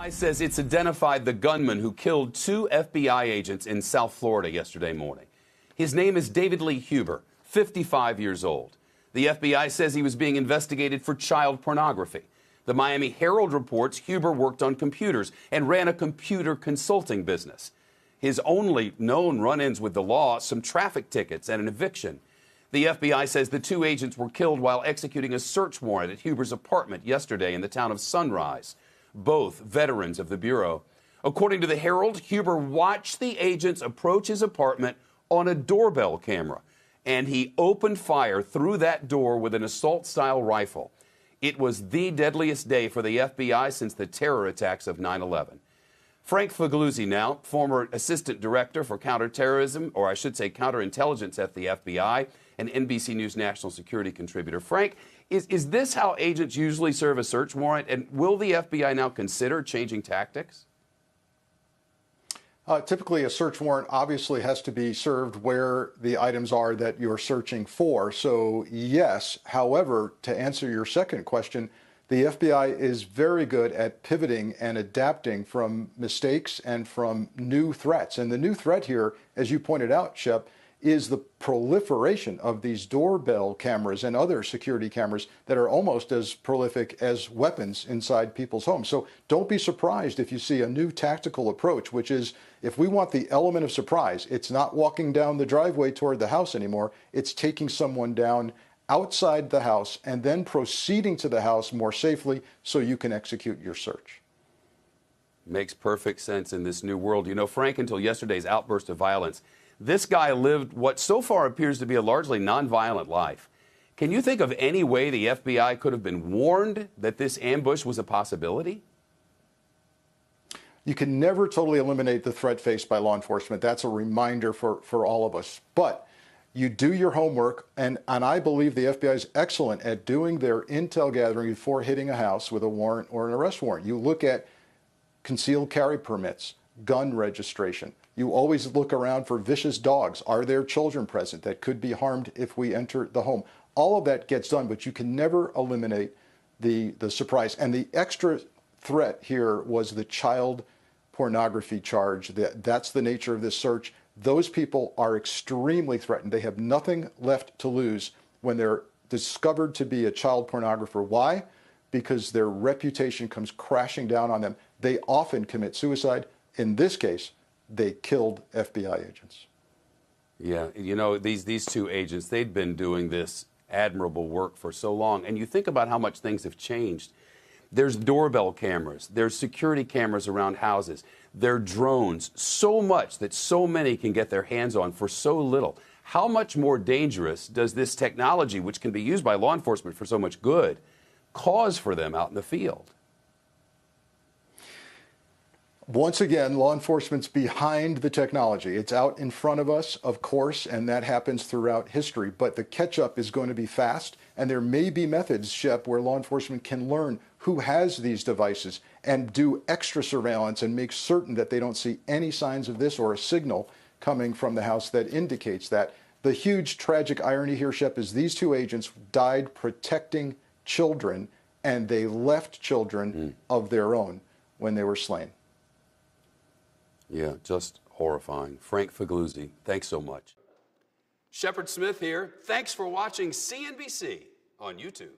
FBI says it's identified the gunman who killed 2 FBI agents in South Florida yesterday morning. His name is David Lee Huber, 55 years old. The FBI says he was being investigated for child pornography. The Miami Herald reports Huber worked on computers and ran a computer consulting business. His only known run-ins with the law, some traffic tickets and an eviction. The FBI says the 2 agents were killed while executing a search warrant at Huber's apartment yesterday in the town of Sunrise. Both veterans of the Bureau. According to the Herald, Huber watched the agents approach his apartment on a doorbell camera, and he opened fire through that door with an assault-style rifle. It was the deadliest day for the FBI since the terror attacks of 9/11. Frank Figliuzzi now, former assistant director for counterterrorism, or I should say counterintelligence at the FBI, and NBC News national security contributor. Frank, is this how agents usually serve a search warrant, and will the FBI now consider changing tactics? Typically, a search warrant obviously has to be served where the items are that you're searching for. So, yes. However, to answer your second question, the FBI is very good at pivoting and adapting from mistakes and from new threats. And the new threat here, as you pointed out, Shep, is the proliferation of these doorbell cameras and other security cameras that are almost as prolific as weapons inside people's homes. So don't be surprised if you see a new tactical approach, which is, if we want the element of surprise, it's not walking down the driveway toward the house anymore. It's taking someone down outside the house and then proceeding to the house more safely so you can execute your search. Makes perfect sense in this new world. You know, Frank, until yesterday's outburst of violence, this guy lived what so far appears to be a largely nonviolent life. Can you think of any way the FBI could have been warned that this ambush was a possibility? You can never totally eliminate the threat faced by law enforcement. That's a reminder for all of us. But you do your homework, and I believe the FBI is excellent at doing their intel gathering before hitting a house with a warrant or an arrest warrant. You look at concealed carry permits, gun registration. You always look around for vicious dogs. Are there children present that could be harmed if we enter the home? All of that gets done, but you can never eliminate the surprise. And the extra threat here was the child pornography charge. That's the nature of this search. Those people are extremely threatened. They have nothing left to lose when they're discovered to be a child pornographer. Why? Because their reputation comes crashing down on them. They often commit suicide. In this case, they killed FBI agents. Yeah, you know, these 2 agents, they'd been doing this admirable work for so long. And you think about how much things have changed. There's doorbell cameras. There's security cameras around houses. There are drones. So much that so many can get their hands on for so little. How much more dangerous does this technology, which can be used by law enforcement for so much good, cause for them out in the field? Once again, law enforcement's behind the technology. It's out in front of us, of course, and that happens throughout history. But the catch-up is going to be fast, and there may be methods, Shep, where law enforcement can learn who has these devices and do extra surveillance and make certain that they don't see any signs of this or a signal coming from the house that indicates that. The huge tragic irony here, Shep, is these 2 agents died protecting children, and they left children of their own when they were slain. Yeah, just horrifying. Frank Figliuzzi, thanks so much. Shepard Smith here. Thanks for watching CNBC on YouTube.